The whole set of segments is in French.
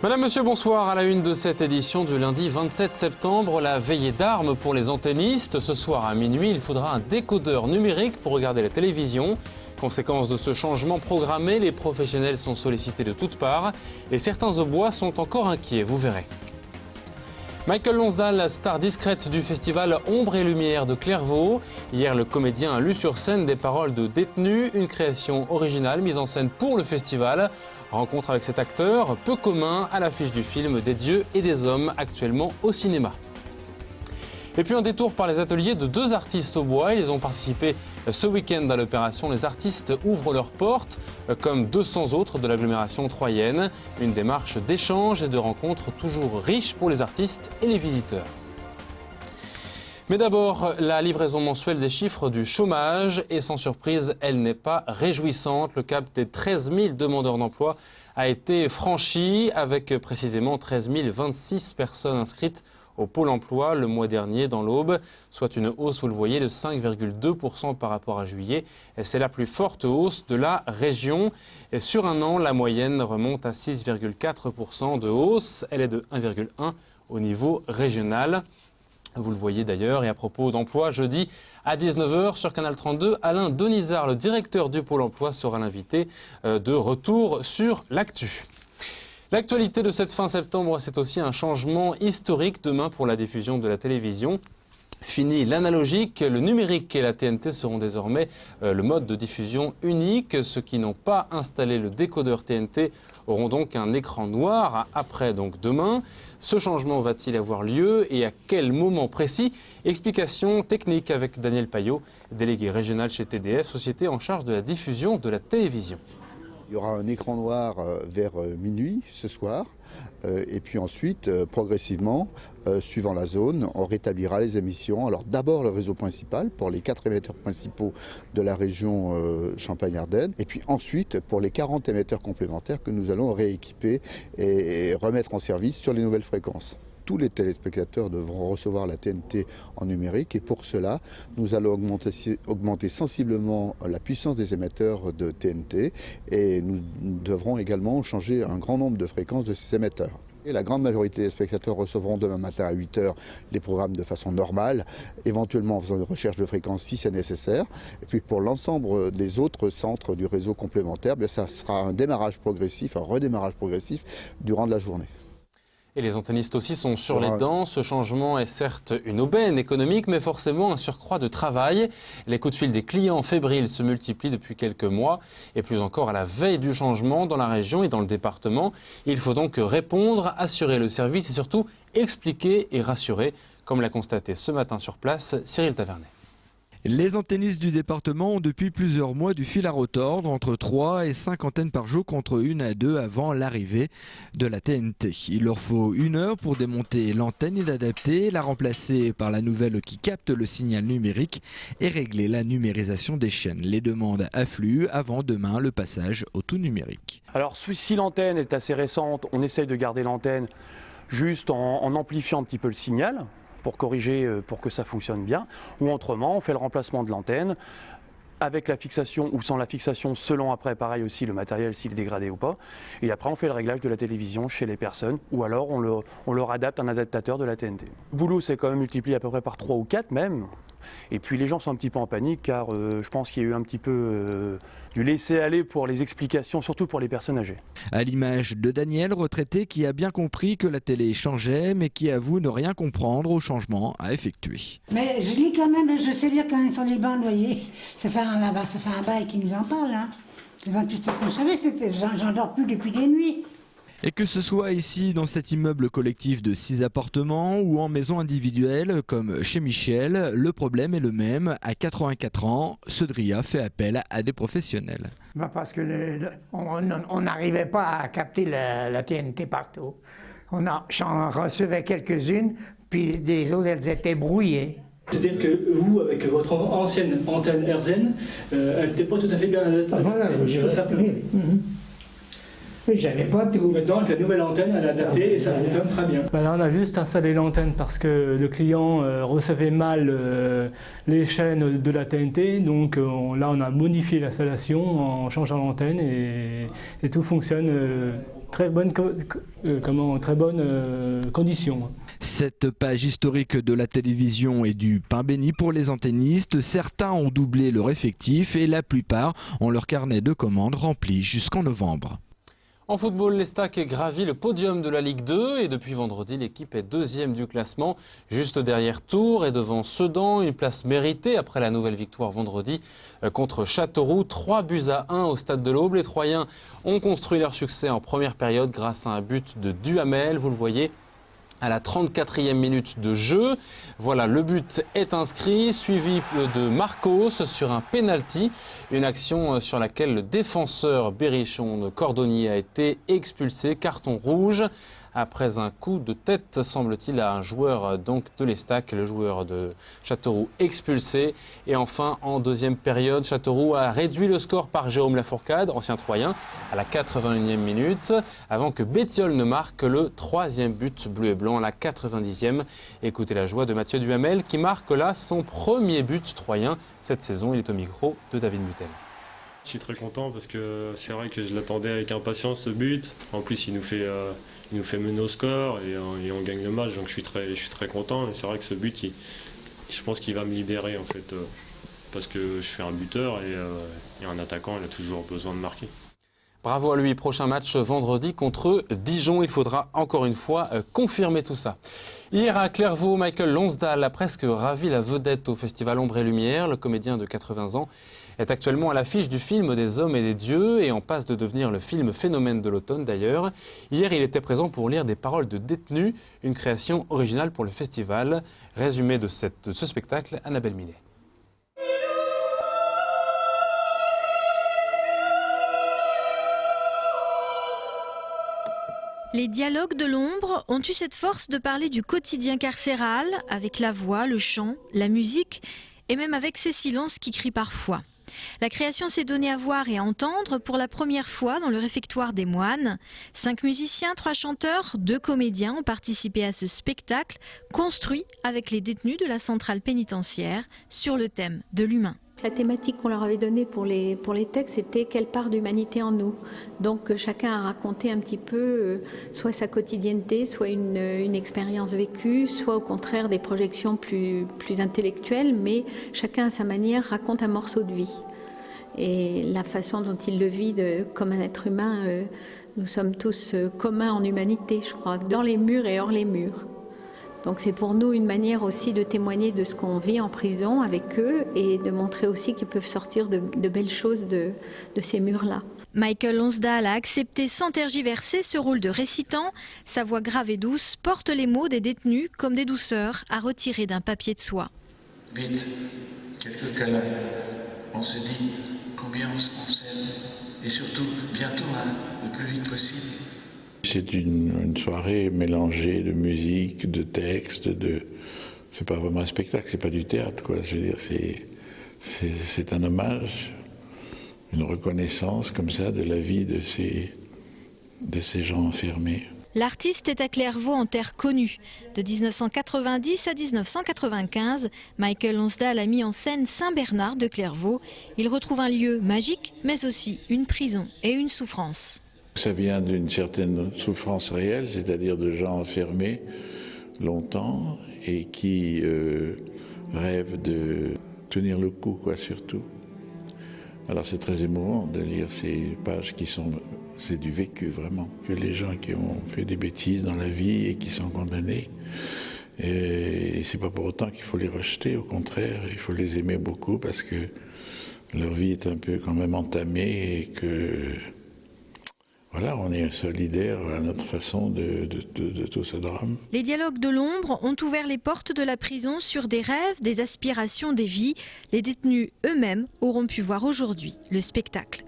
Madame, monsieur, bonsoir. À la une de cette édition du lundi 27 septembre, la veillée d'armes pour les antennistes. Ce soir à minuit, il faudra un décodeur numérique pour regarder la télévision. Conséquence de ce changement programmé, les professionnels sont sollicités de toutes parts et certains au bois sont encore inquiets, vous verrez. Michael Lonsdale, star discrète du festival Ombre et Lumière de Clairvaux. Hier, le comédien a lu sur scène des paroles de Détenu, une création originale mise en scène pour le festival. Rencontre avec cet acteur, peu commun à l'affiche du film Des dieux et des hommes, actuellement au cinéma. Et puis un détour par les ateliers de deux artistes au bois. Ils ont participé ce week-end à l'opération Les artistes ouvrent leurs portes, comme 200 autres de l'agglomération troyenne. Une démarche d'échange et de rencontres toujours riche pour les artistes et les visiteurs. Mais d'abord, la livraison mensuelle des chiffres du chômage. Et sans surprise, elle n'est pas réjouissante. Le cap des 13 000 demandeurs d'emploi a été franchi, avec précisément 13 026 personnes inscrites au Pôle emploi le mois dernier dans l'Aube, soit une hausse, vous le voyez, de 5,2% par rapport à juillet. Et c'est la plus forte hausse de la région. Et sur un an, la moyenne remonte à 6,4% de hausse. Elle est de 1,1% au niveau régional. Vous le voyez d'ailleurs. Et à propos d'emploi, jeudi à 19h sur Canal 32, Alain Denisard, le directeur du Pôle emploi, sera l'invité de retour sur l'actu. L'actualité de cette fin septembre, c'est aussi un changement historique demain pour la diffusion de la télévision. Fini l'analogique, le numérique et la TNT seront désormais le mode de diffusion unique. Ceux qui n'ont pas installé le décodeur TNT auront donc un écran noir après, donc demain. Ce changement va-t-il avoir lieu et à quel moment précis? Explication technique avec Daniel Payot, délégué régional chez TDF, société en charge de la diffusion de la télévision. Il y aura un écran noir vers minuit ce soir et puis ensuite, progressivement, suivant la zone, on rétablira les émissions. Alors d'abord le réseau principal pour les 4 émetteurs principaux de la région Champagne-Ardenne et puis ensuite pour les 40 émetteurs complémentaires que nous allons rééquiper et remettre en service sur les nouvelles fréquences. Tous les téléspectateurs devront recevoir la TNT en numérique et pour cela, nous allons augmenter sensiblement la puissance des émetteurs de TNT et nous devrons également changer un grand nombre de fréquences de ces émetteurs. Et la grande majorité des spectateurs recevront demain matin à 8h les programmes de façon normale, éventuellement en faisant une recherche de fréquence si c'est nécessaire. Et puis pour l'ensemble des autres centres du réseau complémentaire, bien ça sera un démarrage progressif, un redémarrage progressif durant la journée. Et les antennistes aussi sont sur les dents. Ce changement est certes une aubaine économique, mais forcément un surcroît de travail. Les coups de fil des clients fébriles se multiplient depuis quelques mois. Et plus encore à la veille du changement dans la région et dans le département. Il faut donc répondre, assurer le service et surtout expliquer et rassurer, comme l'a constaté ce matin sur place Cyril Tavernet. Les antennistes du département ont depuis plusieurs mois du fil à retordre, entre 3 et 5 antennes par jour contre 1 à 2 avant l'arrivée de la TNT. Il leur faut 1 heure pour démonter l'antenne et l'adapter, la remplacer par la nouvelle qui capte le signal numérique et régler la numérisation des chaînes. Les demandes affluent avant demain le passage au tout numérique. Alors si l'antenne est assez récente, on essaye de garder l'antenne juste en amplifiant un petit peu le signal, pour corriger, pour que ça fonctionne bien, ou autrement on fait le remplacement de l'antenne avec la fixation ou sans la fixation, selon après pareil aussi le matériel s'il est dégradé ou pas, et après on fait le réglage de la télévision chez les personnes, ou alors on leur adapte un adaptateur de la TNT. Le boulot c'est quand même multiplié à peu près par 3 ou 4 même, et puis les gens sont un petit peu en panique car je pense qu'il y a eu un petit peu du laisser-aller pour les explications, surtout pour les personnes âgées. À l'image de Daniel, retraité, qui a bien compris que la télé changeait, mais qui avoue ne rien comprendre au changement à effectuer. Mais je lis quand même, je sais lire quand ils sont les bains de loyer. Ça fait un bail qui nous en parle. Hein. Le 28 septembre, je savais, j'en dors plus depuis des nuits. Et que ce soit ici dans cet immeuble collectif de 6 appartements ou en maison individuelle comme chez Michel, le problème est le même. À 84 ans, ce Dria fait appel à des professionnels. Parce que on n'arrivait pas à capter la TNT partout. J'en recevais quelques-unes, puis des autres, elles étaient brouillées. C'est-à-dire que vous, avec votre ancienne antenne RZN, elle n'était pas tout à fait bien adaptée. Voilà, oui, j'avais pas tout. Maintenant, la nouvelle antenne, elle est adaptée et ça fonctionne très bien. Là, on a juste installé l'antenne parce que le client recevait mal les chaînes de la TNT. Donc là, on a modifié l'installation en changeant l'antenne et tout fonctionne très bonnes conditions. Cette page historique de la télévision est du pain béni pour les antennistes. Certains ont doublé leur effectif et la plupart ont leur carnet de commandes rempli jusqu'en novembre. En football, l'Estac gravit le podium de la Ligue 2 et depuis vendredi, l'équipe est deuxième du classement, juste derrière Tours et devant Sedan. Une place méritée après la nouvelle victoire vendredi contre Châteauroux. 3-1 au stade de l'Aube. Les Troyens ont construit leur succès en première période grâce à un but de Duhamel. Vous le voyez à la 34e minute de jeu. Voilà, le but est inscrit, suivi de Marcos sur un penalty. Une action sur laquelle le défenseur Berrichon Cordonnier a été expulsé. Carton rouge après un coup de tête, semble-t-il, à un joueur donc de l'Estac, le joueur de Châteauroux expulsé. Et enfin, en deuxième période, Châteauroux a réduit le score par Jérôme Lafourcade, ancien Troyen, à la 81e minute, avant que Bétiol ne marque le troisième but bleu et blanc à la 90e. Écoutez la joie de Mathieu Duhamel qui marque là son premier but troyen cette saison. Il est au micro de David Mutel. Je suis très content parce que c'est vrai que je l'attendais avec impatience ce but. En plus, il nous fait mener au score et on gagne le match, donc je suis très content. Et c'est vrai que ce but, je pense qu'il va me libérer en fait, parce que je suis un buteur et un attaquant, il a toujours besoin de marquer. Bravo à lui, prochain match vendredi contre Dijon. Il faudra encore une fois confirmer tout ça. Hier à Clairvaux, Michael Lonsdal a presque ravi la vedette au festival Ombre et Lumière. Le comédien de 80 ans est actuellement à l'affiche du film Des hommes et des dieux et en passe de devenir le film phénomène de l'automne d'ailleurs. Hier, il était présent pour lire des paroles de détenus, une création originale pour le festival. Résumé de ce spectacle, Annabelle Millet. Les dialogues de l'ombre ont eu cette force de parler du quotidien carcéral avec la voix, le chant, la musique et même avec ces silences qui crient parfois. La création s'est donnée à voir et à entendre pour la première fois dans le réfectoire des moines. 5 musiciens, 3 chanteurs, 2 comédiens ont participé à ce spectacle construit avec les détenus de la centrale pénitentiaire sur le thème de l'humain. La thématique qu'on leur avait donnée pour les textes, c'était quelle part d'humanité en nous. Donc chacun a raconté un petit peu soit sa quotidienneté, soit une expérience vécue, soit au contraire des projections plus intellectuelles, mais chacun à sa manière raconte un morceau de vie. Et la façon dont il le vit comme un être humain, nous sommes tous communs en humanité, je crois, dans les murs et hors les murs. Donc c'est pour nous une manière aussi de témoigner de ce qu'on vit en prison avec eux et de montrer aussi qu'ils peuvent sortir de belles choses de ces murs-là. Michael Lonsdal a accepté sans tergiverser ce rôle de récitant. Sa voix grave et douce porte les mots des détenus comme des douceurs à retirer d'un papier de soie. Vite, quelques câlins. On se dit combien on s'aime et surtout bientôt, le plus vite possible. C'est une soirée mélangée de musique, de texte, c'est pas vraiment un spectacle, c'est pas du théâtre, quoi. Je veux dire, c'est un hommage, une reconnaissance comme ça de la vie de ces gens enfermés. L'artiste est à Clairvaux en terre connue. De 1990 à 1995, Michael Lonsdal a mis en scène Saint-Bernard de Clairvaux. Il retrouve un lieu magique, mais aussi une prison et une souffrance. Ça vient d'une certaine souffrance réelle, c'est-à-dire de gens enfermés longtemps et qui rêvent de tenir le coup, quoi, surtout. Alors c'est très émouvant de lire ces pages c'est du vécu vraiment, que les gens qui ont fait des bêtises dans la vie et qui sont condamnés. Et c'est pas pour autant qu'il faut les rejeter, au contraire, il faut les aimer beaucoup parce que leur vie est un peu quand même entamée et que voilà, on est solidaires à notre façon de tout ce drame. Les dialogues de l'ombre ont ouvert les portes de la prison sur des rêves, des aspirations, des vies. Les détenus eux-mêmes auront pu voir aujourd'hui le spectacle.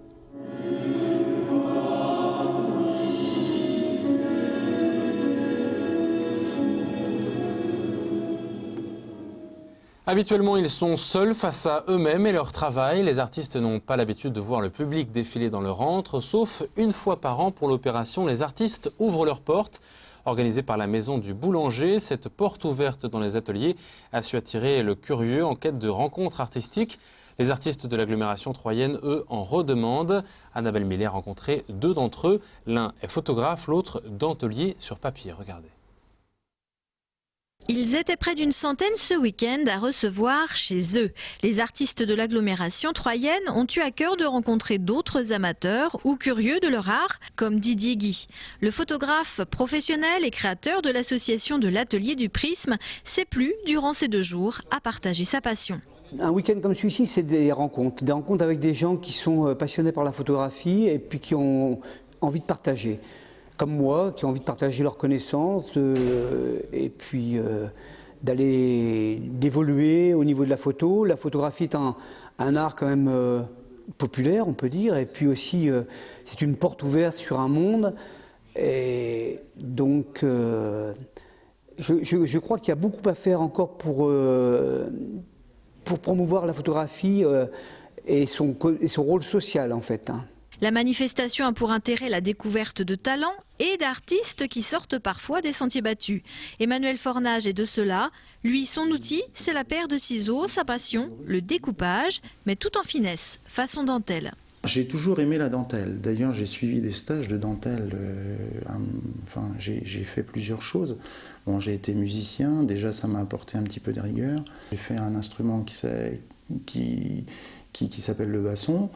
Habituellement, ils sont seuls face à eux-mêmes et leur travail. Les artistes n'ont pas l'habitude de voir le public défiler dans leur antre, sauf une fois par an pour l'opération Les artistes ouvrent leurs portes. Organisée par la Maison du Boulanger, cette porte ouverte dans les ateliers a su attirer le curieux en quête de rencontres artistiques. Les artistes de l'agglomération troyenne, eux, en redemandent. Annabelle Millet a rencontré 2 d'entre eux. L'un est photographe, l'autre dentelier sur papier. Regardez. Ils étaient près d'une centaine ce week-end à recevoir chez eux. Les artistes de l'agglomération troyenne ont eu à cœur de rencontrer d'autres amateurs ou curieux de leur art, comme Didier Guy. Le photographe professionnel et créateur de l'association de l'Atelier du Prisme s'est plu durant ces 2 jours à partager sa passion. Un week-end comme celui-ci, c'est des rencontres avec des gens qui sont passionnés par la photographie et puis qui ont envie de partager. Comme moi, qui ont envie de partager leurs connaissances et puis d'évoluer au niveau de la photo. La photographie est un art quand même populaire, on peut dire, et puis aussi c'est une porte ouverte sur un monde. Et donc je crois qu'il y a beaucoup à faire encore pour promouvoir la photographie et son rôle social en fait. La manifestation a pour intérêt la découverte de talents et d'artistes qui sortent parfois des sentiers battus. Emmanuel Fornage est de cela. Lui, son outil, c'est la paire de ciseaux, sa passion, le découpage, mais tout en finesse, façon dentelle. J'ai toujours aimé la dentelle. D'ailleurs, j'ai suivi des stages de dentelle. J'ai fait plusieurs choses. Bon, j'ai été musicien. Déjà, ça m'a apporté un petit peu de rigueur. J'ai fait un instrument qui s'appelle le basson.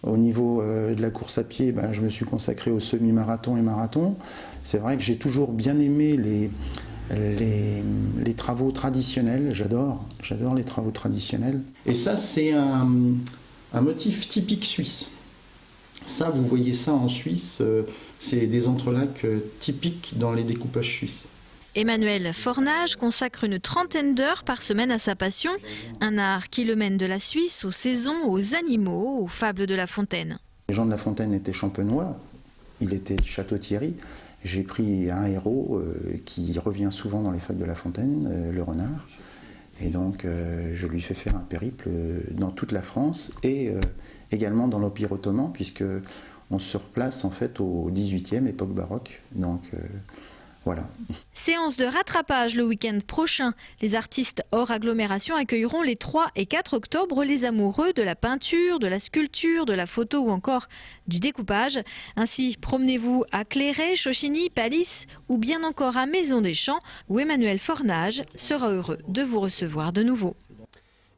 Au niveau de la course à pied, je me suis consacré au semi-marathon et marathon. C'est vrai que j'ai toujours bien aimé les travaux traditionnels. J'adore les travaux traditionnels. Et ça, c'est un motif typique suisse. Ça, vous voyez ça en Suisse, c'est des entrelacs typiques dans les découpages suisses. Emmanuel Fornage consacre une trentaine d'heures par semaine à sa passion, un art qui le mène de la Suisse aux saisons, aux animaux, aux fables de La Fontaine. Jean de La Fontaine était champenois, il était de Château-Thierry. J'ai pris un héros qui revient souvent dans les fables de La Fontaine, le renard. Et donc je lui fais faire un périple dans toute la France et également dans l'Empire ottoman, puisque on se replace en fait au XVIIIe, époque baroque. Donc voilà. Séance de rattrapage le week-end prochain. Les artistes hors agglomération accueilleront les 3 et 4 octobre les amoureux de la peinture, de la sculpture, de la photo ou encore du découpage. Ainsi, promenez-vous à Cléret, Chauchigny, Palisse ou bien encore à Maison des Champs où Emmanuel Fornage sera heureux de vous recevoir de nouveau.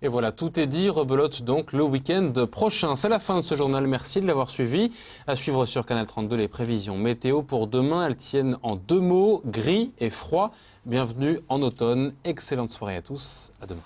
Et voilà, tout est dit, rebelote donc le week-end prochain. C'est la fin de ce journal, merci de l'avoir suivi. À suivre sur Canal 32 les prévisions météo pour demain, elles tiennent en 2 mots, gris et froid. Bienvenue en automne, excellente soirée à tous, à demain.